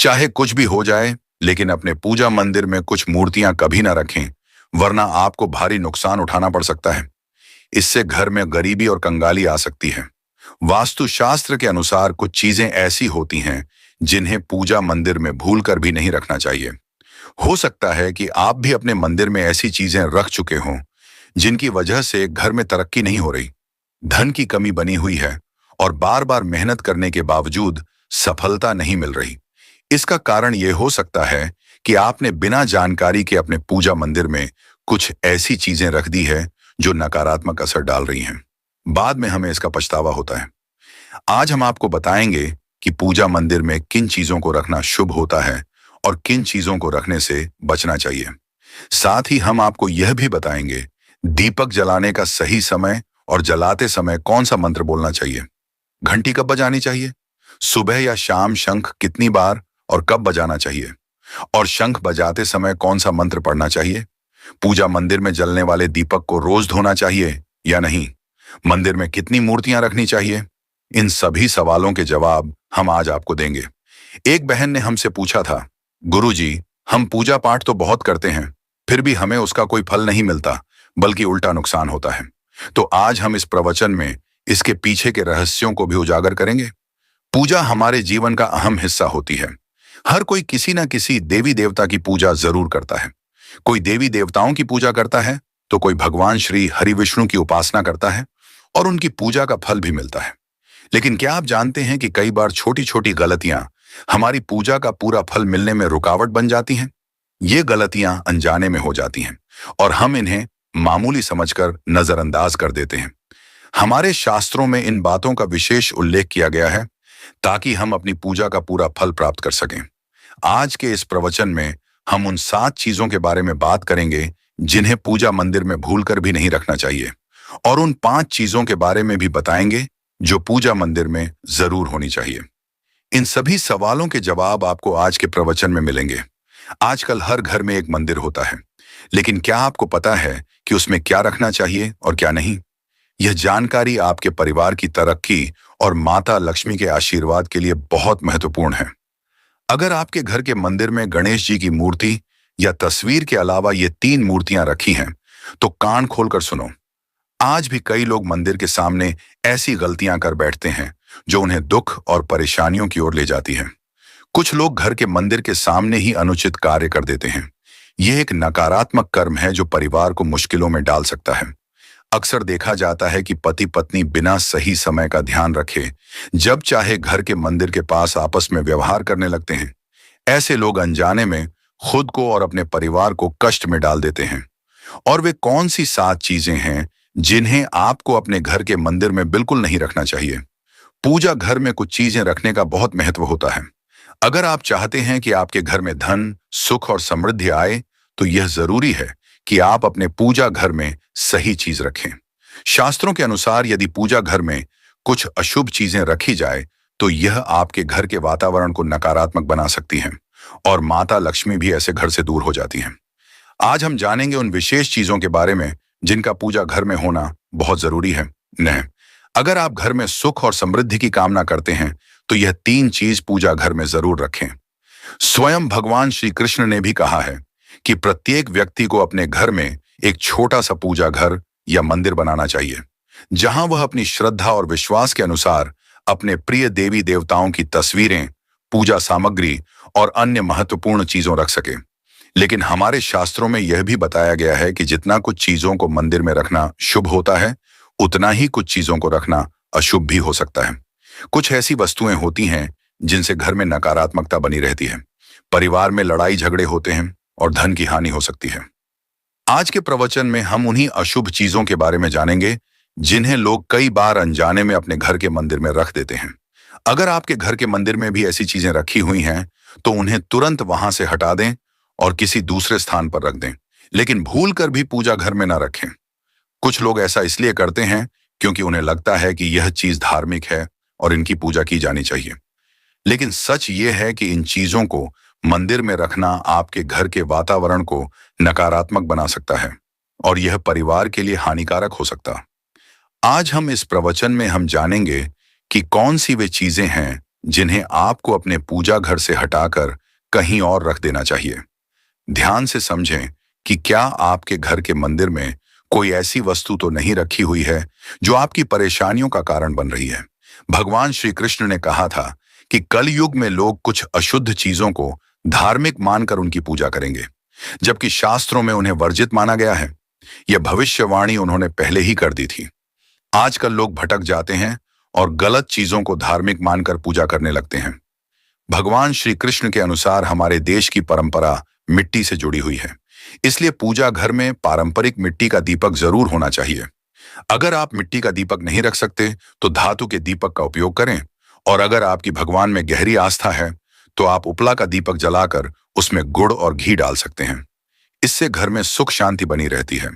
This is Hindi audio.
चाहे कुछ भी हो जाए, लेकिन अपने पूजा मंदिर में कुछ मूर्तियां कभी ना रखें, वरना आपको भारी नुकसान उठाना पड़ सकता है। इससे घर में गरीबी और कंगाली आ सकती है। वास्तुशास्त्र के अनुसार कुछ चीजें ऐसी होती हैं जिन्हें पूजा मंदिर में भूल कर भी नहीं रखना चाहिए। हो सकता है कि आप भी अपने मंदिर में ऐसी चीजें रख चुके हों जिनकी वजह से घर में तरक्की नहीं हो रही, धन की कमी बनी हुई है और बार बार मेहनत करने के बावजूद सफलता नहीं मिल रही। इसका कारण यह हो सकता है कि आपने बिना जानकारी के अपने पूजा मंदिर में कुछ ऐसी चीजें रख दी है जो नकारात्मक असर डाल रही हैं। बाद में हमें इसका पछतावा होता है। आज हम आपको बताएंगे कि पूजा मंदिर में किन चीजों को रखना शुभ होता है और किन चीजों को रखने से बचना चाहिए। साथ ही हम आपको यह भी बताएंगे दीपक जलाने का सही समय और जलाते समय कौन सा मंत्र बोलना चाहिए, घंटी कब बजानी चाहिए, सुबह या शाम शंख कितनी बार और कब बजाना चाहिए, और शंख बजाते समय कौन सा मंत्र पढ़ना चाहिए। पूजा मंदिर में जलने वाले दीपक को रोज धोना चाहिए या नहीं, मंदिर में कितनी मूर्तियां रखनी चाहिए। इन सभी सवालों के जवाब हम आज आपको देंगे। एक बहन ने हमसे पूछा था, गुरुजी, हम पूजा पाठ तो बहुत करते हैं, फिर भी हमें उसका कोई फल नहीं मिलता, बल्कि उल्टा नुकसान होता है। तो आज हम इस प्रवचन में इसके पीछे के रहस्यों को भी उजागर करेंगे। पूजा हमारे जीवन का अहम हिस्सा होती है। हर कोई किसी न किसी देवी देवता की पूजा जरूर करता है। कोई देवी देवताओं की पूजा करता है तो कोई भगवान श्री हरि विष्णु की उपासना करता है और उनकी पूजा का फल भी मिलता है। लेकिन क्या आप जानते हैं कि कई बार छोटी छोटी गलतियां हमारी पूजा का पूरा फल मिलने में रुकावट बन जाती हैं। ये गलतियां अनजाने में हो जाती हैं और हम इन्हें मामूली समझकर नजरअंदाज कर देते हैं। हमारे शास्त्रों में इन बातों का विशेष उल्लेख किया गया है ताकि हम अपनी पूजा का पूरा फल प्राप्त कर सकें। आज के इस प्रवचन में हम उन 7 चीजों के बारे में बात करेंगे जिन्हें पूजा मंदिर में भूलकर भी नहीं रखना चाहिए, और उन 5 चीजों के बारे में भी बताएंगे जो पूजा मंदिर में जरूर होनी चाहिए। इन सभी सवालों के जवाब आपको आज के प्रवचन में मिलेंगे। आजकल हर घर में एक मंदिर होता है, लेकिन क्या आपको पता है कि उसमें क्या रखना चाहिए और क्या नहीं? यह जानकारी आपके परिवार की तरक्की और माता लक्ष्मी के आशीर्वाद के लिए बहुत महत्वपूर्ण है। अगर आपके घर के मंदिर में गणेश जी की मूर्ति या तस्वीर के अलावा ये 3 मूर्तियां रखी हैं, तो कान खोलकर सुनो। आज भी कई लोग मंदिर के सामने ऐसी गलतियां कर बैठते हैं जो उन्हें दुख और परेशानियों की ओर ले जाती हैं। कुछ लोग घर के मंदिर के सामने ही अनुचित कार्य कर देते हैं। यह एक नकारात्मक कर्म है जो परिवार को मुश्किलों में डाल सकता है। अक्सर देखा जाता है कि पति पत्नी बिना सही समय का ध्यान रखे जब चाहे घर के मंदिर के पास आपस में व्यवहार करने लगते हैं। ऐसे लोग अनजाने में खुद को और अपने परिवार को कष्ट में डाल देते हैं। और वे कौन सी 7 चीजें हैं जिन्हें आपको अपने घर के मंदिर में बिल्कुल नहीं रखना चाहिए? पूजा घर में कुछ चीजें रखने का बहुत महत्व होता है। अगर आप चाहते हैं कि आपके घर में धन, सुख और समृद्धि आए, तो यह जरूरी है कि आप अपने पूजा घर में सही चीज रखें। शास्त्रों के अनुसार यदि पूजा घर में कुछ अशुभ चीजें रखी जाए तो यह आपके घर के वातावरण को नकारात्मक बना सकती हैं और माता लक्ष्मी भी ऐसे घर से दूर हो जाती हैं। आज हम जानेंगे उन विशेष चीजों के बारे में जिनका पूजा घर में होना बहुत जरूरी है। नहीं, अगर आप घर में सुख और समृद्धि की कामना करते हैं तो यह 3 चीज पूजा घर में जरूर रखें। स्वयं भगवान श्री कृष्ण ने भी कहा है कि प्रत्येक व्यक्ति को अपने घर में एक छोटा सा पूजा घर या मंदिर बनाना चाहिए, जहां वह अपनी श्रद्धा और विश्वास के अनुसार अपने प्रिय देवी देवताओं की तस्वीरें, पूजा सामग्री और अन्य महत्वपूर्ण चीजों रख सके। लेकिन हमारे शास्त्रों में यह भी बताया गया है कि जितना कुछ चीजों को मंदिर में रखना शुभ होता है, उतना ही कुछ चीजों को रखना अशुभ भी हो सकता है। कुछ ऐसी वस्तुएं होती हैं जिनसे घर में नकारात्मकता बनी रहती है, परिवार में लड़ाई झगड़े होते हैं और धन की हानि हो सकती है। आज के प्रवचन में हम उन्हीं अशुभ चीजों के बारे में जानेंगे जिन्हें लोग कई बार अनजाने में अपने घर के मंदिर में रख देते हैं। अगर आपके घर के मंदिर में भी ऐसी चीजें रखी हुई हैं तो उन्हें तुरंत वहां से हटा दें और किसी दूसरे स्थान पर रख दें, लेकिन भूल कर भी पूजा घर में ना रखें। कुछ लोग ऐसा इसलिए करते हैं क्योंकि उन्हें लगता है कि यह चीज धार्मिक है और इनकी पूजा की जानी चाहिए। लेकिन सच ये है कि इन चीजों को मंदिर में रखना आपके घर के वातावरण को नकारात्मक बना सकता है और यह परिवार के लिए हानिकारक हो सकता। आज हम इस प्रवचन में हम जानेंगे कि कौन सी वे चीजें हैं जिन्हें आपको अपने पूजा घर से हटाकर कहीं और रख देना चाहिए। ध्यान से समझें कि क्या आपके घर के मंदिर में कोई ऐसी वस्तु तो नहीं रखी हुई है जो आपकी परेशानियों का कारण बन रही है। भगवान श्री कृष्ण ने कहा था कि कलयुग में लोग कुछ अशुद्ध चीजों को धार्मिक मानकर उनकी पूजा करेंगे, जबकि शास्त्रों में उन्हें वर्जित माना गया है। यह भविष्यवाणी उन्होंने पहले ही कर दी थी। आजकल लोग भटक जाते हैं और गलत चीजों को धार्मिक मानकर पूजा करने लगते हैं। भगवान श्री कृष्ण के अनुसार हमारे देश की परंपरा मिट्टी से जुड़ी हुई है, इसलिए पूजा घर में पारंपरिक मिट्टी का दीपक जरूर होना चाहिए। अगर आप मिट्टी का दीपक नहीं रख सकते तो धातु के दीपक का उपयोग करें, और अगर आपकी भगवान में गहरी आस्था है तो आप उपला का दीपक जलाकर उसमें गुड़ और घी डाल सकते हैं। इससे घर में सुख शांति बनी रहती है।